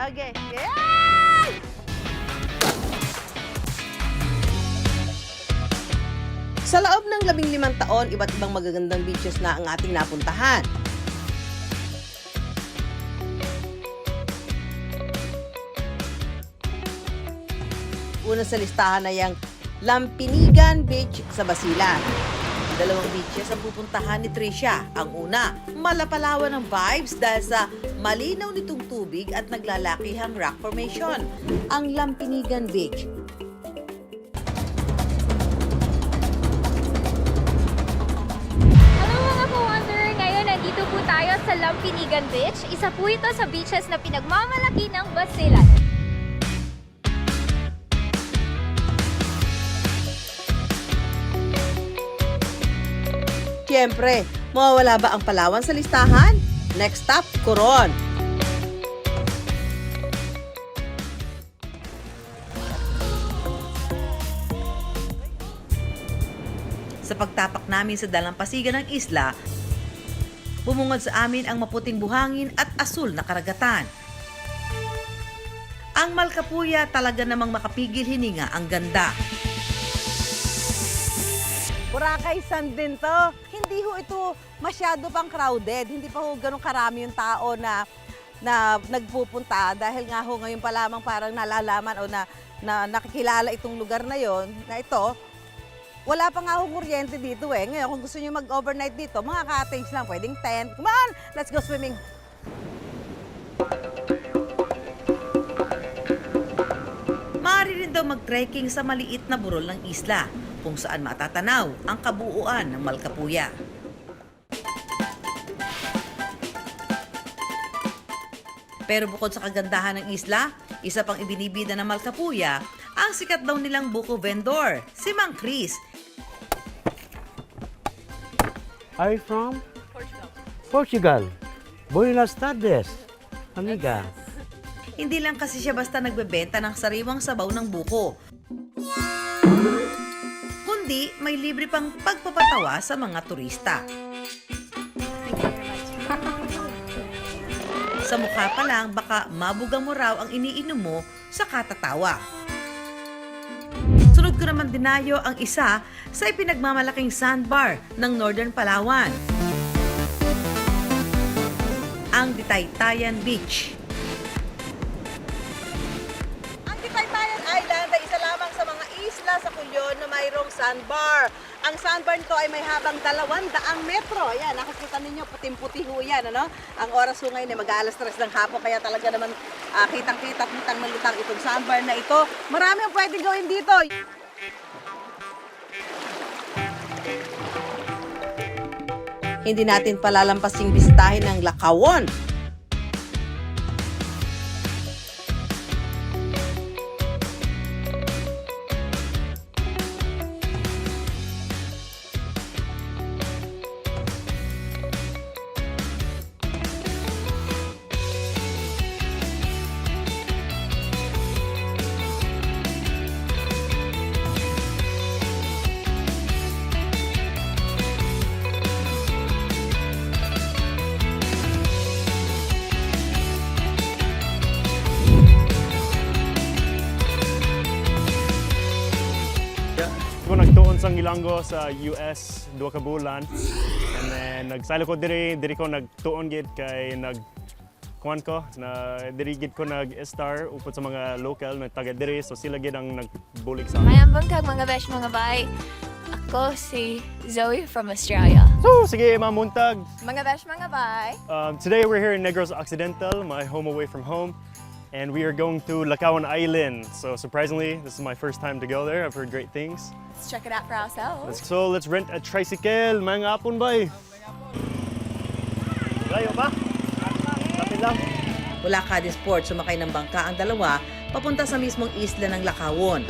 Okay. Yay! Sa loob ng 15 taon, iba't ibang magagandang beaches na ang ating napuntahan. Una sa listahan ay ang Lampinigan Beach sa Basilan. Dalawang beaches ang pupuntahan ni Tricia. Ang una, malapalawan ng vibes dahil sa malinaw nitong tubig at naglalakihang rock formation, ang Lampinigan Beach. Hello mga ka-Wonder! Ngayon nandito po tayo sa Lampinigan Beach. Isa po ito sa beaches na pinagmamalaki ng Basilan. Siyempre, mawawala ba ang Palawan sa listahan? Next stop, Coron. Sa pagtapak namin sa dalampasigan ng isla, bumungad sa amin ang maputing buhangin at asul na karagatan. Ang Malcapuya talaga namang makapigil hininga, ang ganda. Boracay Sand din to. Hindi ho ito masyado pang crowded. Hindi pa ho ganun karami yung tao na nagpupunta dahil nga ho ngayon pa lamang parang nalalaman o na nakikilala itong lugar na yon na ito. Wala pa nga ho kuryente dito eh. Ngayon kung gusto niyo mag-overnight dito, mga cottage lang, pwedeng tent. Come on, let's go swimming. Maaari rin daw mag-trekking sa maliit na burol ng isla, kung saan matatanaw ang kabuuan ng Malcapuya. Pero bukod sa kagandahan ng isla, isa pang ibinibida ng Malcapuya, ang sikat daw nilang buko vendor, si Mang Chris. Are you from? Portugal. Buenas tardes, amiga. Hindi lang kasi siya basta nagbebenta ng sariwang sabaw ng buko, kundi may libre pang pagpapatawa sa mga turista. Sa mukha pa lang, baka mabuga mo raw ang iniinom mo sa katatawa. Sunod ko naman dinayo ang isa sa ipinagmamalaking sandbar ng Northern Palawan, ang Ditaytayan Beach. Ang Ditaytayan Island ay isa lamang sa mga isla sa Culion na mayroong sandbar. Ang sandbar nito ay may habang 200 metro. Ayan, nakikita ninyo, puting-puti ho yan. Ano? Ang oras ho ngayon ay mag-aalas 3 ng hapon, kaya talaga naman kitang-kita, lutang na lutang itong sandbar na ito. Marami ang pwedeng gawin dito. Hindi natin palalampasing bisitahin ng Lakawon. Ako nagtuon sa Ilonggo sa US 2 ka bulan, and then nagsalo ko diri ko nagtuon gid kay kuan ko na diri gid ko nag-star upod sa mga local na taga diri, so sila gid ang nagbulig sa akin. Mayambang kag mga besh mga bay. Ako si Zoe from Australia. So sige mamuntag. Mga besh mga bay. Today we're here in Negros Occidental, my home away from home. And we are going to Lacawan Island. So surprisingly, this is my first time to go there. I've heard great things. Let's check it out for ourselves. So let's rent a tricycle. Mga apon bay. Layo ba? Lapit lang. Wala ka din sport, sumakay ng bangka ang dalawa papunta sa mismong isla ng Lakawon.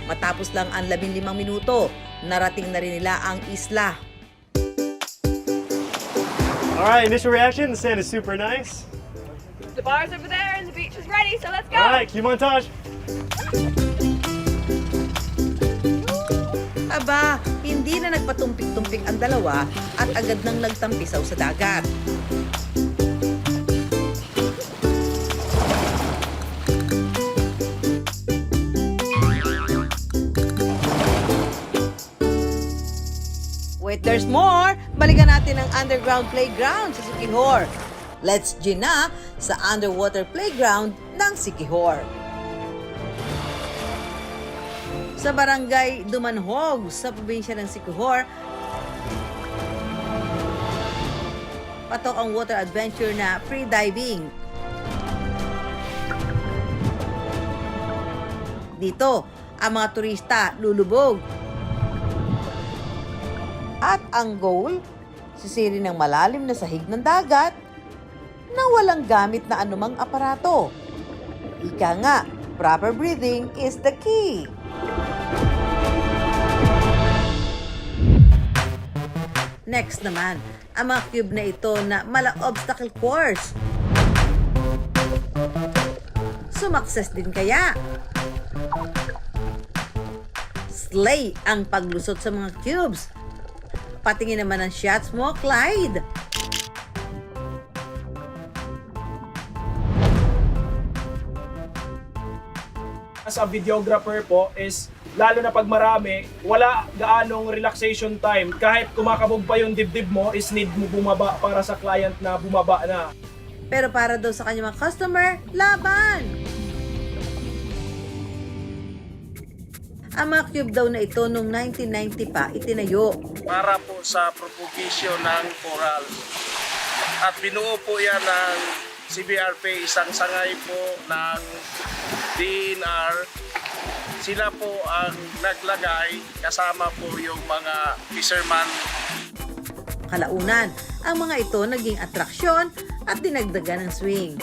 Matapos lang ang 15 minuto, narating na rin nila ang isla. Alright, initial reaction, the sand is super nice. The bar's over there and the beach is ready, so let's go! Alright, cue montage. Aba, hindi na nagpatumpik-tumpik ang dalawa at agad nang nagtampisaw sa dagat. There's more! Balikan natin ang underground playground sa Siquijor. Let's G na sa underwater playground ng Siquijor. Sa barangay Dumanhog sa probinsya ng Siquijor, patok ang water adventure na free diving. Dito, ang mga turista lulubog. At ang goal, sisiri ng malalim na sahig ng dagat na walang gamit na anumang aparato. Ika nga, proper breathing is the key. Next naman, ang mga cube na ito na mala obstacle course. Sumakses din kaya? Slay ang paglusot sa mga cubes. Patingin naman ang shots mo, Clyde. As a videographer po is, lalo na pag marami, wala gaanong relaxation time. Kahit kumakabog pa yung dibdib mo, is need mo bumaba para sa client na bumaba na. Pero para daw sa kanyang mga customer, laban! Ang mga cube daw na ito noong 1990 pa itinayo. Para po sa propagation ng coral. At binuo po yan ng CBRP, isang sangay po ng DNR. Sila po ang naglagay kasama po yung mga fisherman. Kalaunan, ang mga ito naging atraksyon at dinagdagan ng swing.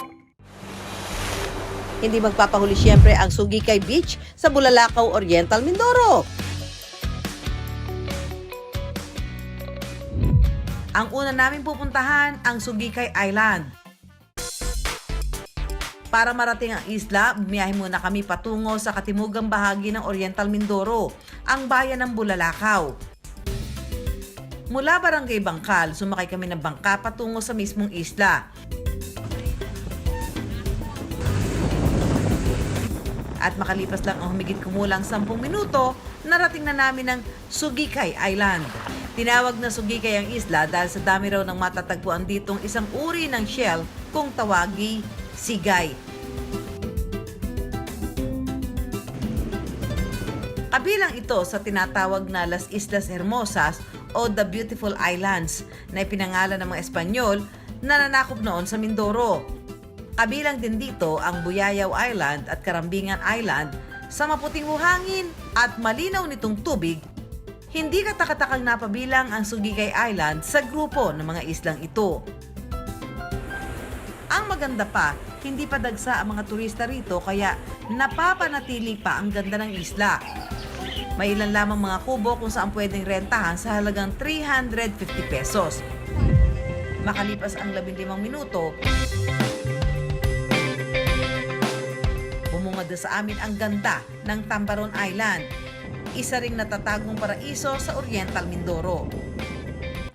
Hindi magpapahuli siyempre ang Sugikay Beach sa Bulalakaw, Oriental, Mindoro. Ang una namin pupuntahan ang Sugikay Island. Para marating ang isla, bumiyahe muna kami patungo sa katimugang bahagi ng Oriental Mindoro, ang bayan ng Bulalakaw. Mula Barangay Bangkal, sumakay kami ng bangka patungo sa mismong isla. At makalipas lang ang humigit kumulang 10 minuto, narating na namin ang Sugikay Island. Tinawag na Sugikay ang isla dahil sa dami raw ng matatagpuan ditong isang uri ng shell kung tawagi sigay. Kabilang ito sa tinatawag na Las Islas Hermosas o The Beautiful Islands na ipinangalan ng mga Espanyol na nanakop noon sa Mindoro. Kabilang din dito ang Buyayaw Island at Karambingan Island sa maputing buhangin at malinaw nitong tubig. Hindi katakatakang napabilang ang Sugikay Island sa grupo ng mga islang ito. Ang maganda pa, hindi pa dagsa ang mga turista rito kaya napapanatili pa ang ganda ng isla. May ilan lamang mga kubo kung saan pwedeng rentahan sa halagang 350 pesos. Makalipas ang 15 minuto, bumungad na sa amin ang ganda ng Tambaron Island, isa ring natatagong paraiso sa Oriental Mindoro.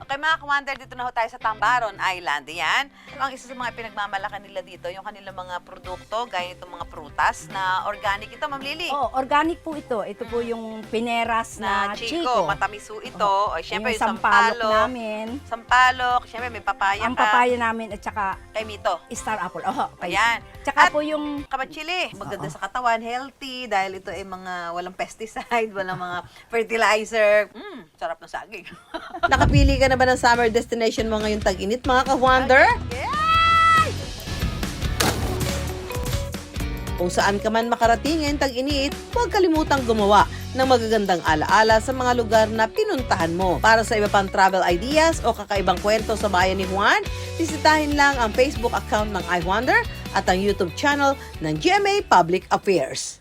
Okay mga ka-wonder, dito na ho tayo sa Tambaron Island. Yan, ang isa sa mga pinagmamalakan nila dito, yung kanilang mga produkto, gaya itong mga prutas na organic. Ito, Ma'am Lily. Oh, organic po ito. Ito po yung pineras Na na Chico, matamiso ito. O, syempre, yung sampalok sampalok. namin. Sampalok, syempre may papaya Ang ka. papaya namin at saka Kay Mito. star apple. Oh, okay. Ayan. Tsaka At po yung Kamachili, maganda sa katawan, healthy, dahil ito ay mga walang pesticide, walang mga fertilizer. Sarap ng saging. Nakapili ka na ba ng summer destination mo ngayong tag-init, mga ka-wonder? Yay! Kung saan ka man makarating ngayong tag-init, huwag kalimutang gumawa ng magagandang alaala sa mga lugar na pinuntahan mo. Para sa iba pang travel ideas o kakaibang kwento sa bayan ni Juan, bisitahin lang ang Facebook account ng iWonder at ang YouTube channel ng GMA Public Affairs.